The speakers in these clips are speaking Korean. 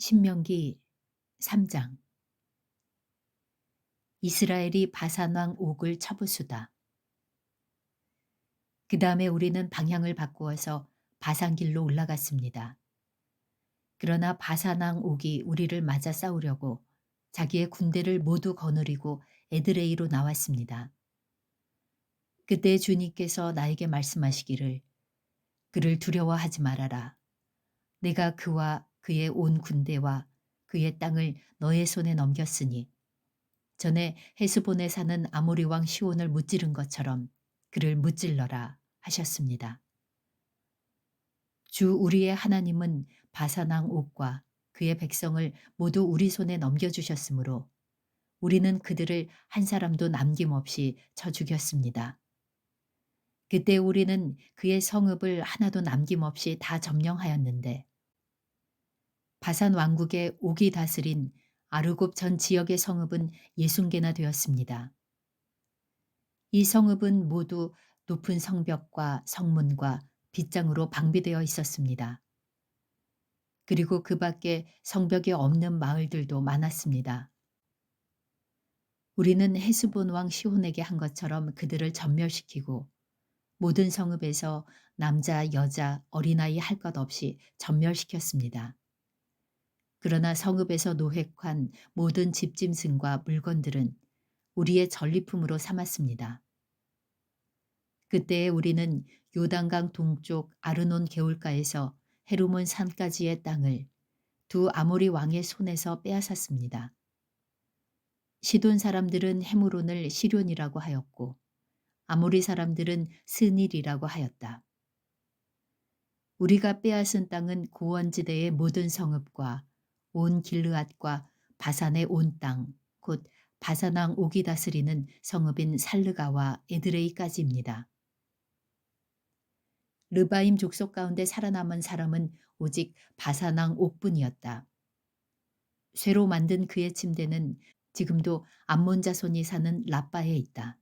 신명기 3장. 이스라엘이 바산 왕 옥을 쳐부수다. 그 다음에 우리는 방향을 바꾸어서 바산길로 올라갔습니다. 그러나 바산 왕 옥이 우리를 맞아 싸우려고 자기의 군대를 모두 거느리고 에드레이로 나왔습니다. 그때 주님께서 나에게 말씀하시기를 그를 두려워하지 말아라. 내가 그와 그의 온 군대와 그의 땅을 너의 손에 넘겼으니 전에 헤스본에 사는 아모리 왕 시온을 무찌른 것처럼 그를 무찔러라 하셨습니다. 주 우리의 하나님은 바산 왕 옥과 그의 백성을 모두 우리 손에 넘겨주셨으므로 우리는 그들을 한 사람도 남김없이 쳐 죽였습니다. 그때 우리는 그의 성읍을 하나도 남김없이 다 점령하였는데 바산 왕국의 옥이 다스린 아르곱 전 지역의 성읍은 60개나 되었습니다. 이 성읍은 모두 높은 성벽과 성문과 빗장으로 방비되어 있었습니다. 그리고 그 밖에 성벽이 없는 마을들도 많았습니다. 우리는 헤스본 왕 시혼에게 한 것처럼 그들을 전멸시키고 모든 성읍에서 남자, 여자, 어린아이 할 것 없이 전멸시켰습니다. 그러나 성읍에서 노획한 모든 집짐승과 물건들은 우리의 전리품으로 삼았습니다. 그때에 우리는 요단강 동쪽 아르논 개울가에서 헤르몬 산까지의 땅을 두 아모리 왕의 손에서 빼앗았습니다. 시돈 사람들은 헤므론을 시련이라고 하였고 아모리 사람들은 스닐이라고 하였다. 우리가 빼앗은 땅은 고원지대의 모든 성읍과 온 길르앗과 바산의 온 땅, 곧 바산 왕 옥이 다스리는 성읍인 살르가와 에드레이까지입니다. 르바임 족속 가운데 살아남은 사람은 오직 바산 왕 옥뿐이었다. 쇠로 만든 그의 침대는 지금도 암몬 자손이 사는 라빠에 있다.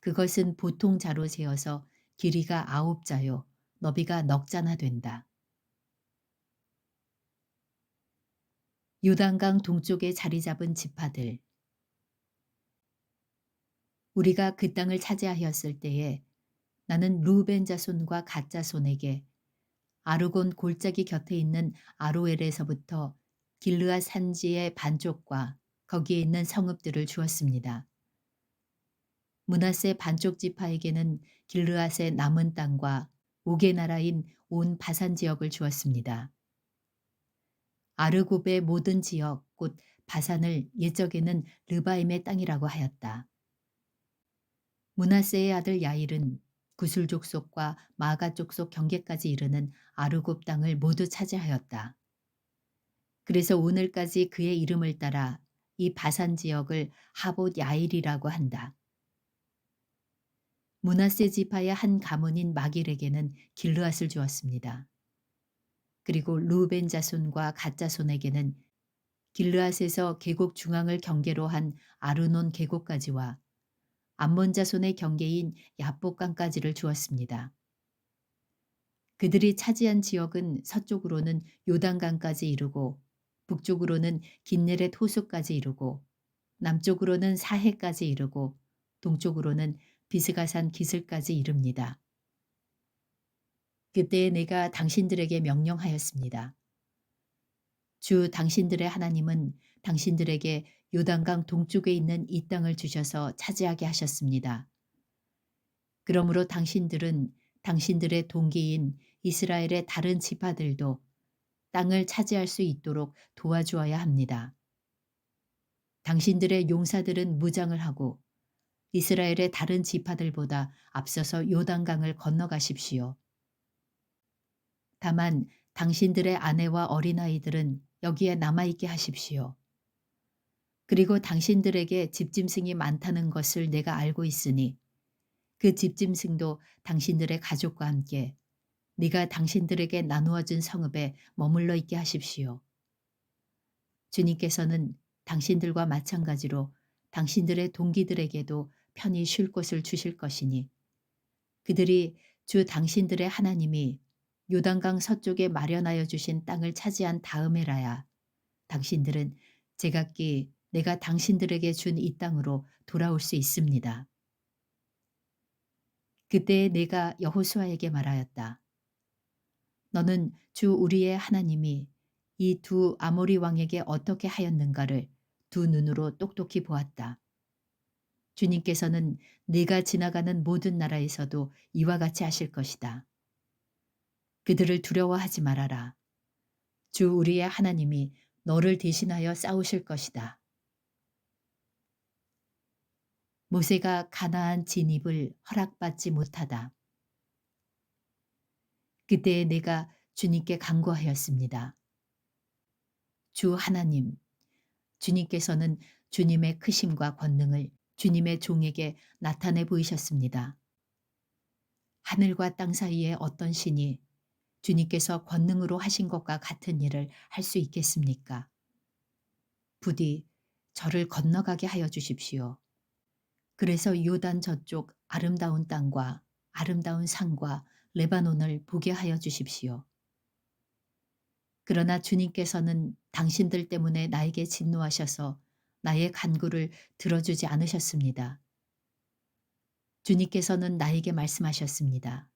그것은 보통 자로 세어서 길이가 9자요 너비가 넉 자나 된다. 요단강 동쪽에 자리 잡은 지파들. 우리가 그 땅을 차지하였을 때에 나는 루벤 자손과 갓 자손에게 아르곤 골짜기 곁에 있는 아로엘에서부터 길르앗 산지의 반쪽과 거기에 있는 성읍들을 주었습니다. 므낫세 반쪽 지파에게는 길르앗의 남은 땅과 옥의 나라인 온 바산 지역을 주었습니다. 아르곱의 모든 지역 곧 바산을 옛적에는 르바임의 땅이라고 하였다. 므낫세의 아들 야일은 구술 족속과 마가 족속 경계까지 이르는 아르곱 땅을 모두 차지하였다. 그래서 오늘까지 그의 이름을 따라 이 바산 지역을 하봇 야일이라고 한다. 므낫세 지파의 한 가문인 마길에게는 길르앗을 주었습니다. 그리고 루벤 자손과 갓 자손에게는 길르앗에서 계곡 중앙을 경계로 한 아르논 계곡까지와 암몬 자손의 경계인 야복강까지를 주었습니다. 그들이 차지한 지역은 서쪽으로는 요단강까지 이르고 북쪽으로는 긴네렛 호수까지 이르고 남쪽으로는 사해까지 이르고 동쪽으로는 비스가산 기슭까지 이릅니다. 그때에 내가 당신들에게 명령하였습니다. 주 당신들의 하나님은 당신들에게 요단강 동쪽에 있는 이 땅을 주셔서 차지하게 하셨습니다. 그러므로 당신들은 당신들의 동기인 이스라엘의 다른 지파들도 땅을 차지할 수 있도록 도와주어야 합니다. 당신들의 용사들은 무장을 하고 이스라엘의 다른 지파들보다 앞서서 요단강을 건너가십시오. 다만 당신들의 아내와 어린아이들은 여기에 남아있게 하십시오. 그리고 당신들에게 집짐승이 많다는 것을 내가 알고 있으니 그 집짐승도 당신들의 가족과 함께 네가 당신들에게 나누어 준 성읍에 머물러 있게 하십시오. 주님께서는 당신들과 마찬가지로 당신들의 동기들에게도 편히 쉴 곳을 주실 것이니 그들이 주 당신들의 하나님이 요단강 서쪽에 마련하여 주신 땅을 차지한 다음에라야 당신들은 제각기 내가 당신들에게 준 이 땅으로 돌아올 수 있습니다. 그때 내가 여호수아에게 말하였다. 너는 주 우리의 하나님이 이 두 아모리 왕에게 어떻게 하였는가를 두 눈으로 똑똑히 보았다. 주님께서는 네가 지나가는 모든 나라에서도 이와 같이 하실 것이다. 그들을 두려워하지 말아라. 주 우리의 하나님이 너를 대신하여 싸우실 것이다. 모세가 가나안 진입을 허락받지 못하다. 그때 내가 주님께 간구하였습니다. 주 하나님, 주님께서는 주님의 크심과 권능을 주님의 종에게 나타내 보이셨습니다. 하늘과 땅 사이에 어떤 신이 주님께서 권능으로 하신 것과 같은 일을 할 수 있겠습니까? 부디 저를 건너가게 하여 주십시오. 그래서 요단 저쪽 아름다운 땅과 아름다운 산과 레바논을 보게 하여 주십시오. 그러나 주님께서는 당신들 때문에 나에게 진노하셔서 나의 간구를 들어주지 않으셨습니다. 주님께서는 나에게 말씀하셨습니다.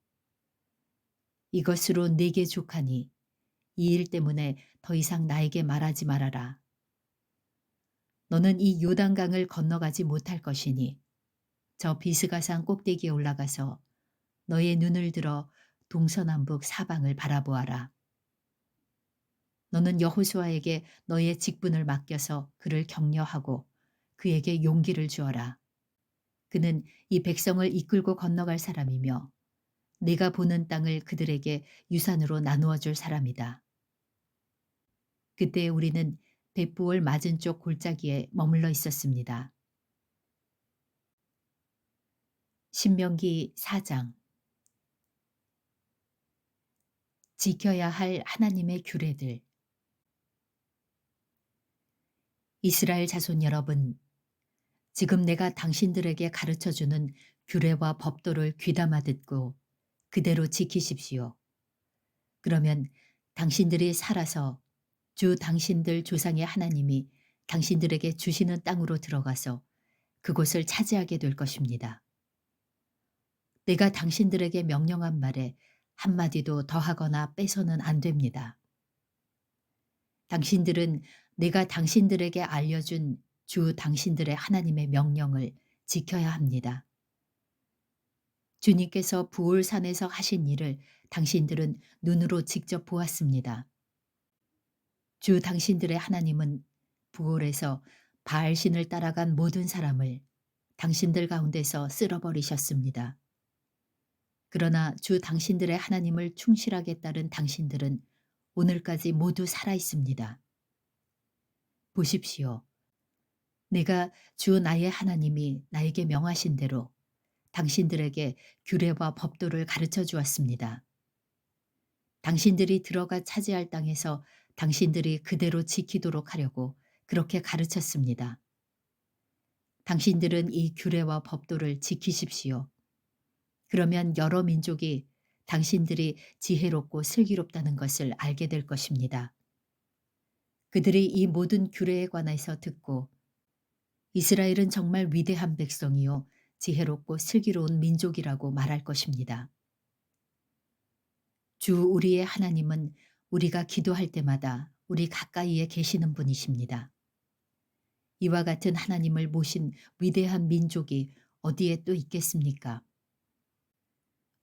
이것으로 내게 족하니 이 일 때문에 더 이상 나에게 말하지 말아라. 너는 이 요단강을 건너가지 못할 것이니 저 비스가산 꼭대기에 올라가서 너의 눈을 들어 동서남북 사방을 바라보아라. 너는 여호수아에게 너의 직분을 맡겨서 그를 격려하고 그에게 용기를 주어라. 그는 이 백성을 이끌고 건너갈 사람이며 네가 보는 땅을 그들에게 유산으로 나누어 줄 사람이다. 그때 우리는 벳부올 맞은쪽 골짜기에 머물러 있었습니다. 신명기 4장. 지켜야 할 하나님의 규례들. 이스라엘 자손 여러분, 지금 내가 당신들에게 가르쳐주는 규례와 법도를 귀담아 듣고 그대로 지키십시오. 그러면 당신들이 살아서 주 당신들 조상의 하나님이 당신들에게 주시는 땅으로 들어가서 그곳을 차지하게 될 것입니다. 내가 당신들에게 명령한 말에 한마디도 더하거나 빼서는 안 됩니다. 당신들은 내가 당신들에게 알려준 주 당신들의 하나님의 명령을 지켜야 합니다. 주님께서 부올산에서 하신 일을 당신들은 눈으로 직접 보았습니다. 주 당신들의 하나님은 부올에서 바알신을 따라간 모든 사람을 당신들 가운데서 쓸어버리셨습니다. 그러나 주 당신들의 하나님을 충실하게 따른 당신들은 오늘까지 모두 살아 있습니다. 보십시오. 내가 주 나의 하나님이 나에게 명하신 대로 당신들에게 규례와 법도를 가르쳐 주었습니다. 당신들이 들어가 차지할 땅에서 당신들이 그대로 지키도록 하려고 그렇게 가르쳤습니다. 당신들은 이 규례와 법도를 지키십시오. 그러면 여러 민족이 당신들이 지혜롭고 슬기롭다는 것을 알게 될 것입니다. 그들이 이 모든 규례에 관해서 듣고 이스라엘은 정말 위대한 백성이요 지혜롭고 슬기로운 민족이라고 말할 것입니다. 주 우리의 하나님은 우리가 기도할 때마다 우리 가까이에 계시는 분이십니다. 이와 같은 하나님을 모신 위대한 민족이 어디에 또 있겠습니까?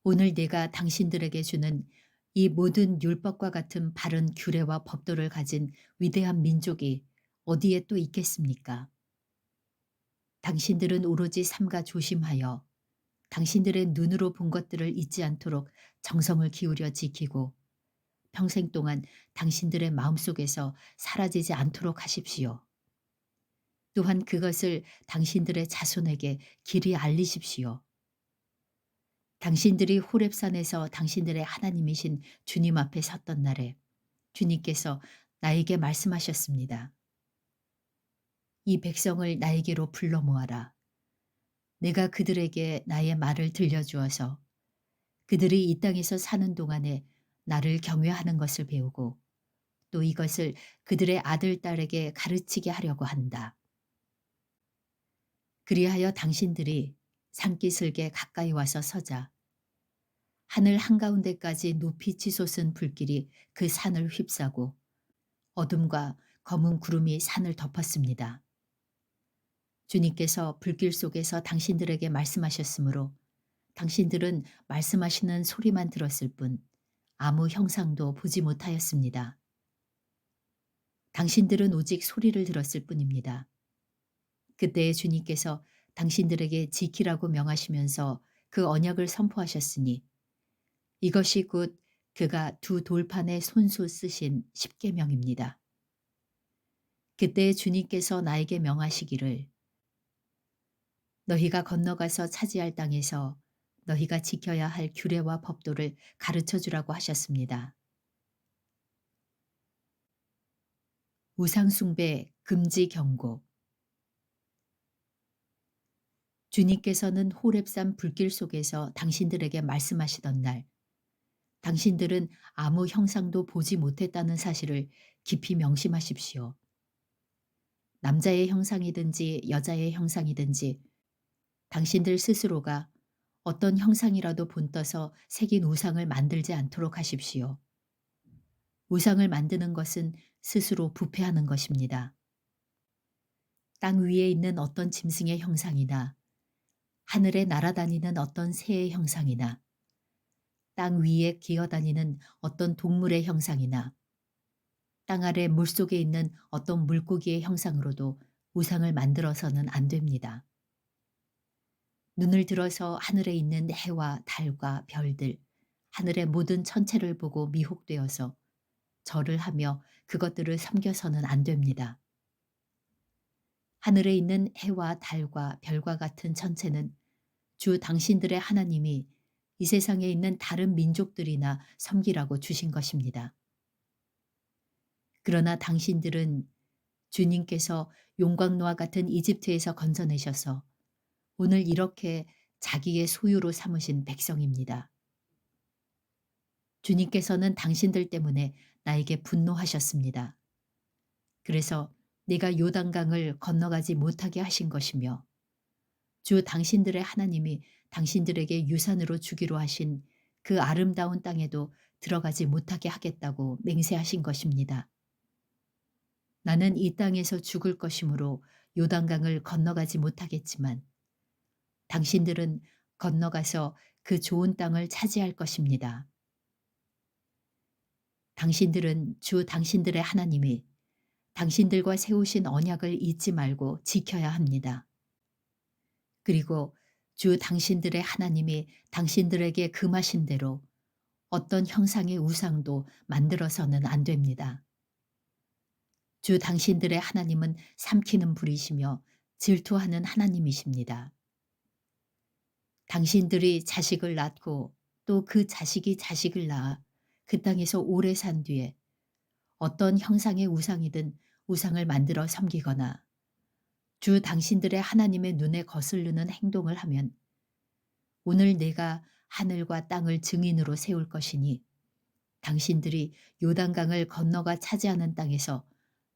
오늘 내가 당신들에게 주는 이 모든 율법과 같은 바른 규례와 법도를 가진 위대한 민족이 어디에 또 있겠습니까? 당신들은 오로지 삼가 조심하여 당신들의 눈으로 본 것들을 잊지 않도록 정성을 기울여 지키고 평생 동안 당신들의 마음속에서 사라지지 않도록 하십시오. 또한 그것을 당신들의 자손에게 길이 알리십시오. 당신들이 호렙산에서 당신들의 하나님이신 주님 앞에 섰던 날에 주님께서 나에게 말씀하셨습니다. 이 백성을 나에게로 불러 모아라. 내가 그들에게 나의 말을 들려주어서 그들이 이 땅에서 사는 동안에 나를 경외하는 것을 배우고 또 이것을 그들의 아들, 딸에게 가르치게 하려고 한다. 그리하여 당신들이 산기슭에 가까이 와서 서자. 하늘 한가운데까지 높이 치솟은 불길이 그 산을 휩싸고 어둠과 검은 구름이 산을 덮었습니다. 주님께서 불길 속에서 당신들에게 말씀하셨으므로 당신들은 말씀하시는 소리만 들었을 뿐 아무 형상도 보지 못하였습니다. 당신들은 오직 소리를 들었을 뿐입니다. 그때에 주님께서 당신들에게 지키라고 명하시면서 그 언약을 선포하셨으니 이것이 곧 그가 두 돌판에 손수 쓰신 십계명입니다. 그때 주님께서 나에게 명하시기를 너희가 건너가서 차지할 땅에서 너희가 지켜야 할 규례와 법도를 가르쳐 주라고 하셨습니다. 우상숭배 금지 경고. 주님께서는 호렙산 불길 속에서 당신들에게 말씀하시던 날 당신들은 아무 형상도 보지 못했다는 사실을 깊이 명심하십시오. 남자의 형상이든지 여자의 형상이든지 당신들 스스로가 어떤 형상이라도 본떠서 새긴 우상을 만들지 않도록 하십시오. 우상을 만드는 것은 스스로 부패하는 것입니다. 땅 위에 있는 어떤 짐승의 형상이나 하늘에 날아다니는 어떤 새의 형상이나 땅 위에 기어다니는 어떤 동물의 형상이나 땅 아래 물속에 있는 어떤 물고기의 형상으로도 우상을 만들어서는 안 됩니다. 눈을 들어서 하늘에 있는 해와 달과 별들, 하늘의 모든 천체를 보고 미혹되어서 절을 하며 그것들을 섬겨서는 안 됩니다. 하늘에 있는 해와 달과 별과 같은 천체는 주 당신들의 하나님이 이 세상에 있는 다른 민족들이나 섬기라고 주신 것입니다. 그러나 당신들은 주님께서 용광로와 같은 이집트에서 건져내셔서 오늘 이렇게 자기의 소유로 삼으신 백성입니다. 주님께서는 당신들 때문에 나에게 분노하셨습니다. 그래서 내가 요단강을 건너가지 못하게 하신 것이며 주 당신들의 하나님이 당신들에게 유산으로 주기로 하신 그 아름다운 땅에도 들어가지 못하게 하겠다고 맹세하신 것입니다. 나는 이 땅에서 죽을 것이므로 요단강을 건너가지 못하겠지만 당신들은 건너가서 그 좋은 땅을 차지할 것입니다. 당신들은 주 당신들의 하나님이 당신들과 세우신 언약을 잊지 말고 지켜야 합니다. 그리고 주 당신들의 하나님이 당신들에게 금하신 대로 어떤 형상의 우상도 만들어서는 안 됩니다. 주 당신들의 하나님은 삼키는 불이시며 질투하는 하나님이십니다. 당신들이 자식을 낳고 또 그 자식이 자식을 낳아 그 땅에서 오래 산 뒤에 어떤 형상의 우상이든 우상을 만들어 섬기거나 주 당신들의 하나님의 눈에 거스르는 행동을 하면 오늘 내가 하늘과 땅을 증인으로 세울 것이니 당신들이 요단강을 건너가 차지하는 땅에서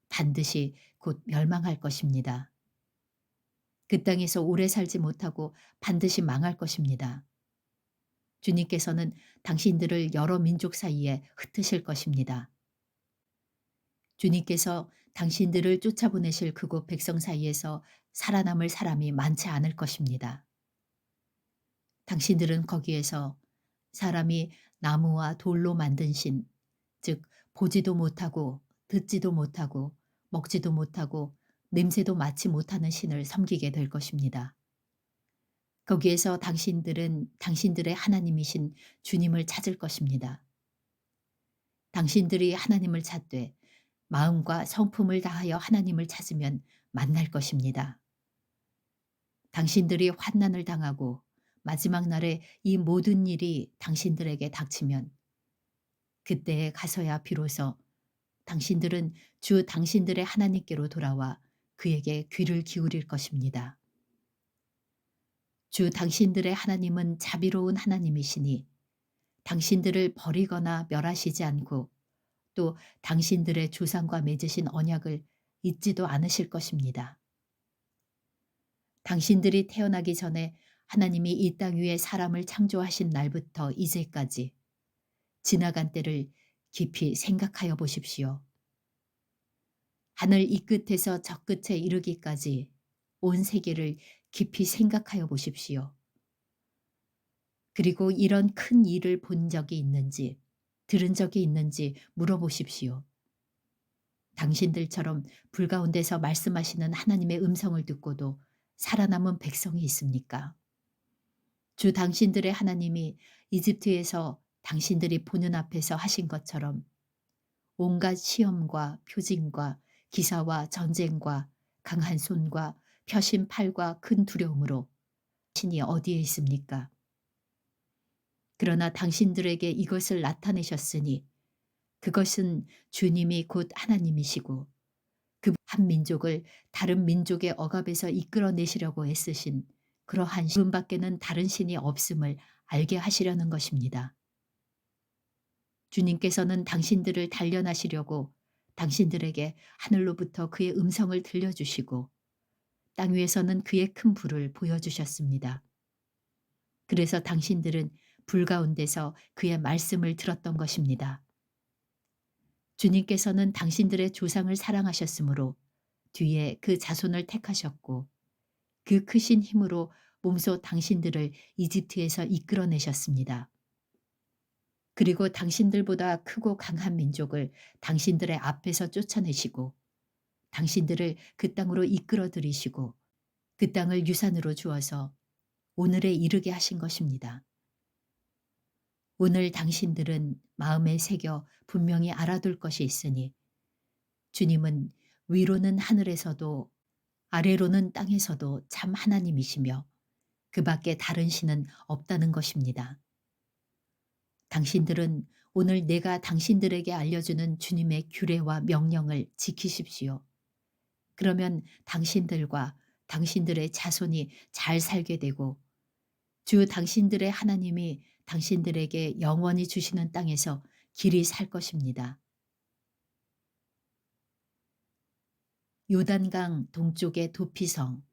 반드시 곧 멸망할 것입니다. 그 땅에서 오래 살지 못하고 반드시 망할 것입니다. 주님께서는 당신들을 여러 민족 사이에 흩으실 것입니다. 주님께서 당신들을 쫓아보내실 그곳 백성 사이에서 살아남을 사람이 많지 않을 것입니다. 당신들은 거기에서 사람이 나무와 돌로 만든 신, 즉 보지도 못하고 듣지도 못하고 먹지도 못하고 냄새도 맡지 못하는 신을 섬기게 될 것입니다. 거기에서 당신들은 당신들의 하나님이신 주님을 찾을 것입니다. 당신들이 하나님을 찾되 마음과 성품을 다하여 하나님을 찾으면 만날 것입니다. 당신들이 환난을 당하고 마지막 날에 이 모든 일이 당신들에게 닥치면 그때에 가서야 비로소 당신들은 주 당신들의 하나님께로 돌아와 그에게 귀를 기울일 것입니다. 주 당신들의 하나님은 자비로운 하나님이시니 당신들을 버리거나 멸하시지 않고 또 당신들의 조상과 맺으신 언약을 잊지도 않으실 것입니다. 당신들이 태어나기 전에 하나님이 이 땅 위에 사람을 창조하신 날부터 이제까지 지나간 때를 깊이 생각하여 보십시오. 하늘 이 끝에서 저 끝에 이르기까지 온 세계를 깊이 생각하여 보십시오. 그리고 이런 큰 일을 본 적이 있는지, 들은 적이 있는지 물어보십시오. 당신들처럼 불 가운데서 말씀하시는 하나님의 음성을 듣고도 살아남은 백성이 있습니까? 주 당신들의 하나님이 이집트에서 당신들이 보는 앞에서 하신 것처럼 온갖 시험과 표징과 기사와 전쟁과 강한 손과 펴신 팔과 큰 두려움으로 신이 어디에 있습니까? 그러나 당신들에게 이것을 나타내셨으니 그것은 주님이 곧 하나님이시고 그 한 민족을 다른 민족의 억압에서 이끌어내시려고 애쓰신 그러한 분밖에는 다른 신이 없음을 알게 하시려는 것입니다. 주님께서는 당신들을 단련하시려고 당신들에게 하늘로부터 그의 음성을 들려주시고 땅 위에서는 그의 큰 불을 보여주셨습니다. 그래서 당신들은 불 가운데서 그의 말씀을 들었던 것입니다. 주님께서는 당신들의 조상을 사랑하셨으므로 뒤에 그 자손을 택하셨고 그 크신 힘으로 몸소 당신들을 이집트에서 이끌어내셨습니다. 그리고 당신들보다 크고 강한 민족을 당신들의 앞에서 쫓아내시고 당신들을 그 땅으로 이끌어 들이시고 그 땅을 유산으로 주어서 오늘에 이르게 하신 것입니다. 오늘 당신들은 마음에 새겨 분명히 알아둘 것이 있으니 주님은 위로는 하늘에서도 아래로는 땅에서도 참 하나님이시며 그 밖에 다른 신은 없다는 것입니다. 당신들은 오늘 내가 당신들에게 알려주는 주님의 규례와 명령을 지키십시오. 그러면 당신들과 당신들의 자손이 잘 살게 되고 주 당신들의 하나님이 당신들에게 영원히 주시는 땅에서 길이 살 것입니다. 요단강 동쪽의 도피성.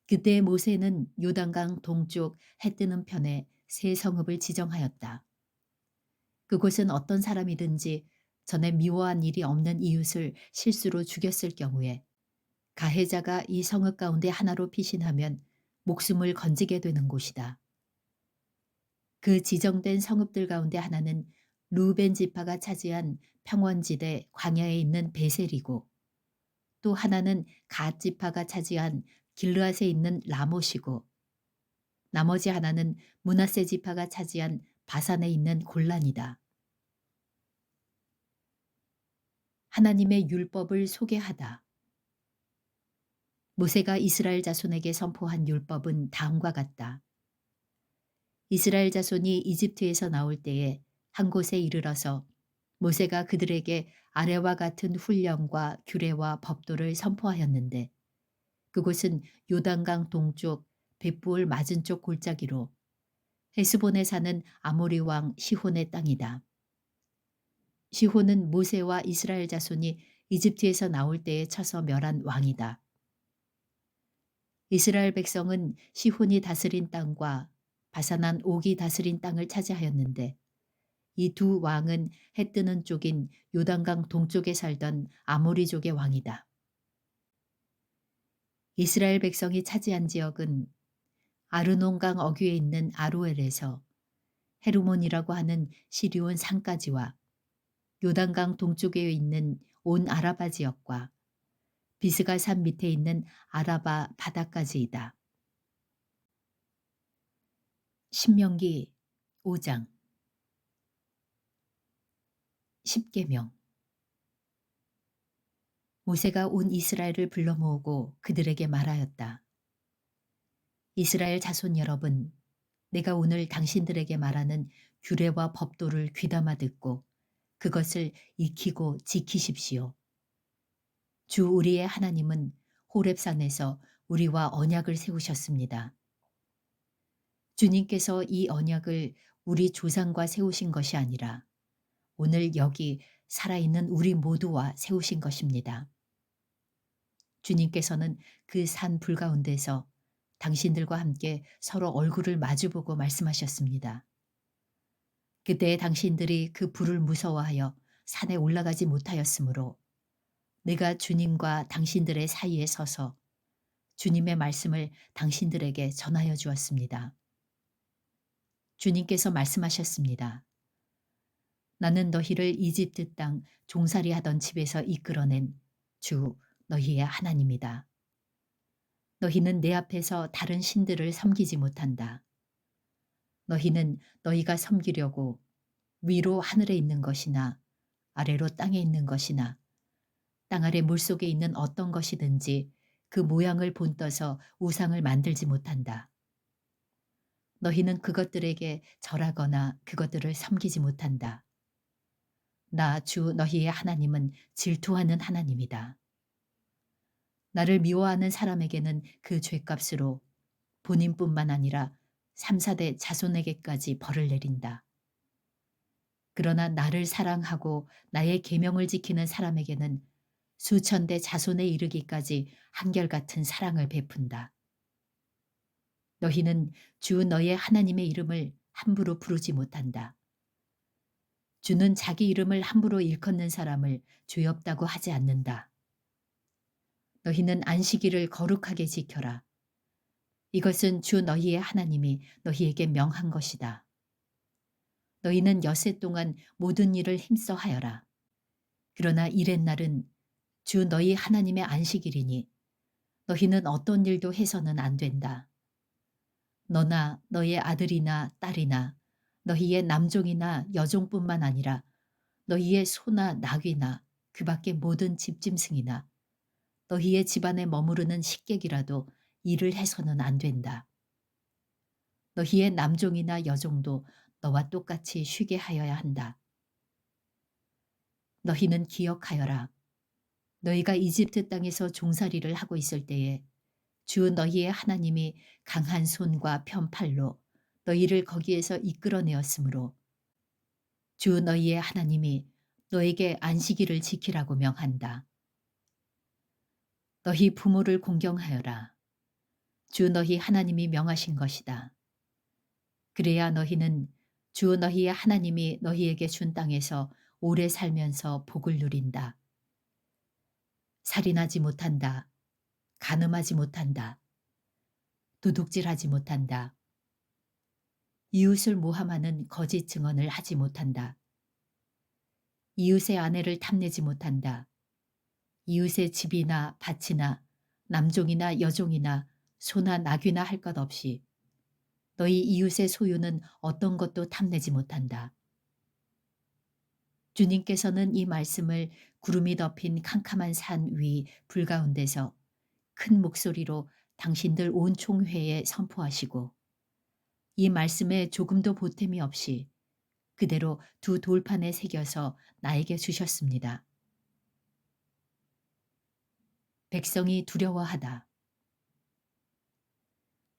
그때 모세는 요단강 동쪽 해 뜨는 편에 세 성읍을 지정하였다. 그곳은 어떤 사람이든지 전에 미워한 일이 없는 이웃을 실수로 죽였을 경우에 가해자가 이 성읍 가운데 하나로 피신하면 목숨을 건지게 되는 곳이다. 그 지정된 성읍들 가운데 하나는 루벤 지파가 차지한 평원지대 광야에 있는 베셀이고 또 하나는 갓 지파가 차지한 길르앗에 있는 라못이고 나머지 하나는 므낫세 지파가 차지한 바산에 있는 골란이다. 하나님의 율법을 소개하다. 모세가 이스라엘 자손에게 선포한 율법은 다음과 같다. 이스라엘 자손이 이집트에서 나올 때에 한 곳에 이르러서 모세가 그들에게 아래와 같은 훈령과 규례와 법도를 선포하였는데 그곳은 요단강 동쪽 벳부을 맞은쪽 골짜기로 헤스본에 사는 아모리 왕 시혼의 땅이다. 시혼은 모세와 이스라엘 자손이 이집트에서 나올 때에 쳐서 멸한 왕이다. 이스라엘 백성은 시혼이 다스린 땅과 바산한 옥이 다스린 땅을 차지하였는데 이 두 왕은 해 뜨는 쪽인 요단강 동쪽에 살던 아모리족의 왕이다. 이스라엘 백성이 차지한 지역은 아르논강 어귀에 있는 아로엘에서 헤르몬이라고 하는 시리온 산까지와 요단강 동쪽에 있는 온 아라바 지역과 비스가 산 밑에 있는 아라바 바다까지이다. 신명기 5장. 십계명. 모세가 온 이스라엘을 불러 모으고 그들에게 말하였다. 이스라엘 자손 여러분, 내가 오늘 당신들에게 말하는 규례와 법도를 귀담아 듣고 그것을 익히고 지키십시오. 주 우리의 하나님은 호렙산에서 우리와 언약을 세우셨습니다. 주님께서 이 언약을 우리 조상과 세우신 것이 아니라 오늘 여기 살아있는 우리 모두와 세우신 것입니다. 주님께서는 그 산 불가운데서 당신들과 함께 서로 얼굴을 마주보고 말씀하셨습니다. 그때 당신들이 그 불을 무서워하여 산에 올라가지 못하였으므로 내가 주님과 당신들의 사이에 서서 주님의 말씀을 당신들에게 전하여 주었습니다. 주님께서 말씀하셨습니다. 나는 너희를 이집트 땅 종살이 하던 집에서 이끌어낸 주 너희의 하나님이다. 너희는 내 앞에서 다른 신들을 섬기지 못한다. 너희는 너희가 섬기려고 위로 하늘에 있는 것이나 아래로 땅에 있는 것이나 땅 아래 물속에 있는 어떤 것이든지 그 모양을 본떠서 우상을 만들지 못한다. 너희는 그것들에게 절하거나 그것들을 섬기지 못한다. 나 주 너희의 하나님은 질투하는 하나님이다. 나를 미워하는 사람에게는 그 죄값으로 본인뿐만 아니라 3, 4대 자손에게까지 벌을 내린다. 그러나 나를 사랑하고 나의 계명을 지키는 사람에게는 수천 대 자손에 이르기까지 한결같은 사랑을 베푼다. 너희는 주 너의 하나님의 이름을 함부로 부르지 못한다. 주는 자기 이름을 함부로 일컫는 사람을 죄 없다고 하지 않는다. 너희는 안식일을 거룩하게 지켜라. 이것은 주 너희의 하나님이 너희에게 명한 것이다. 너희는 엿새 동안 모든 일을 힘써 하여라. 그러나 이렛날은 주 너희 하나님의 안식일이니 너희는 어떤 일도 해서는 안 된다. 너나 너의 아들이나 딸이나 너희의 남종이나 여종뿐만 아니라 너희의 소나 나귀나 그 밖의 모든 집짐승이나 너희의 집안에 머무르는 식객이라도 일을 해서는 안 된다. 너희의 남종이나 여종도 너와 똑같이 쉬게 하여야 한다. 너희는 기억하여라. 너희가 이집트 땅에서 종살이를 하고 있을 때에 주 너희의 하나님이 강한 손과 편팔로 너희를 거기에서 이끌어내었으므로 주 너희의 하나님이 너에게 안식일을 지키라고 명한다. 너희 부모를 공경하여라. 주 너희 하나님이 명하신 것이다. 그래야 너희는 주 너희의 하나님이 너희에게 준 땅에서 오래 살면서 복을 누린다. 살인하지 못한다. 간음하지 못한다. 도둑질하지 못한다. 이웃을 모함하는 거짓 증언을 하지 못한다. 이웃의 아내를 탐내지 못한다. 이웃의 집이나 밭이나 남종이나 여종이나 소나 나귀나 할 것 없이 너희 이웃의 소유는 어떤 것도 탐내지 못한다. 주님께서는 이 말씀을 구름이 덮인 캄캄한 산 위 불 가운데서 큰 목소리로 당신들 온 총회에 선포하시고 이 말씀에 조금도 보탬이 없이 그대로 두 돌판에 새겨서 나에게 주셨습니다. 백성이 두려워하다.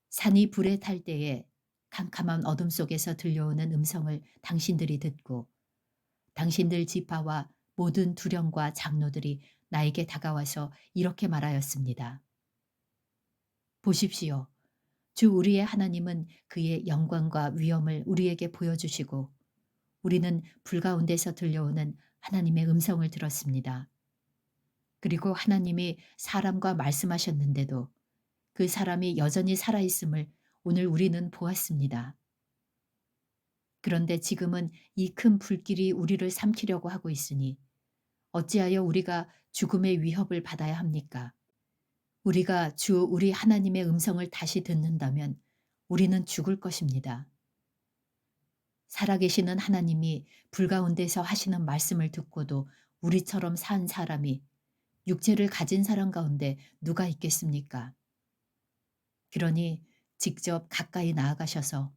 산이 불에 탈 때에 캄캄한 어둠 속에서 들려오는 음성을 당신들이 듣고 당신들 지파와 모든 두령과 장로들이 나에게 다가와서 이렇게 말하였습니다. 보십시오. 주 우리의 하나님은 그의 영광과 위엄을 우리에게 보여주시고 우리는 불 가운데서 들려오는 하나님의 음성을 들었습니다. 그리고 하나님이 사람과 말씀하셨는데도 그 사람이 여전히 살아있음을 오늘 우리는 보았습니다. 그런데 지금은 이 큰 불길이 우리를 삼키려고 하고 있으니 어찌하여 우리가 죽음의 위협을 받아야 합니까? 우리가 주 우리 하나님의 음성을 다시 듣는다면 우리는 죽을 것입니다. 살아계시는 하나님이 불 가운데서 하시는 말씀을 듣고도 우리처럼 산 사람이 육체를 가진 사람 가운데 누가 있겠습니까? 그러니 직접 가까이 나아가셔서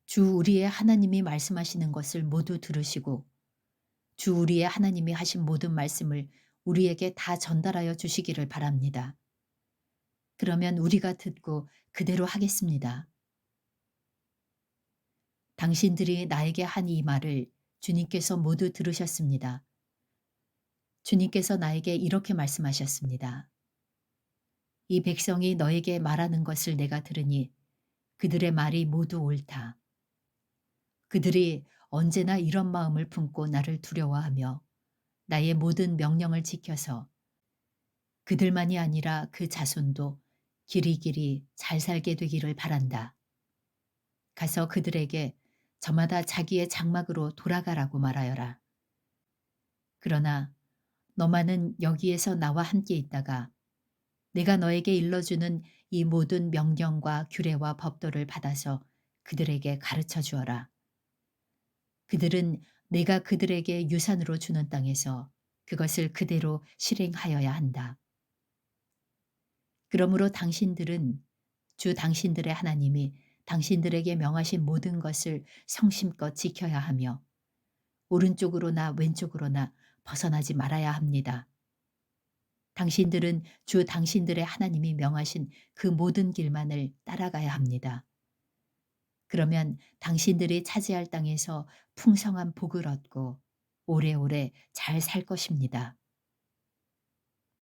주 우리의 하나님이 말씀하시는 것을 모두 들으시고 주 우리의 하나님이 하신 모든 말씀을 우리에게 다 전달하여 주시기를 바랍니다. 그러면 우리가 듣고 그대로 하겠습니다. 당신들이 나에게 한 이 말을 주님께서 모두 들으셨습니다. 주님께서 나에게 이렇게 말씀하셨습니다. 이 백성이 너에게 말하는 것을 내가 들으니 그들의 말이 모두 옳다. 그들이 언제나 이런 마음을 품고 나를 두려워하며 나의 모든 명령을 지켜서 그들만이 아니라 그 자손도 길이길이 잘 살게 되기를 바란다. 가서 그들에게 저마다 자기의 장막으로 돌아가라고 말하여라. 그러나 너만은 여기에서 나와 함께 있다가 내가 너에게 일러주는 이 모든 명령과 규례와 법도를 받아서 그들에게 가르쳐 주어라. 그들은 내가 그들에게 유산으로 주는 땅에서 그것을 그대로 실행하여야 한다. 그러므로 당신들은 주 당신들의 하나님이 당신들에게 명하신 모든 것을 성심껏 지켜야 하며 오른쪽으로나 왼쪽으로나 벗어나지 말아야 합니다. 당신들은 주 당신들의 하나님이 명하신 그 모든 길만을 따라가야 합니다. 그러면 당신들이 차지할 땅에서 풍성한 복을 얻고 오래오래 잘 살 것입니다.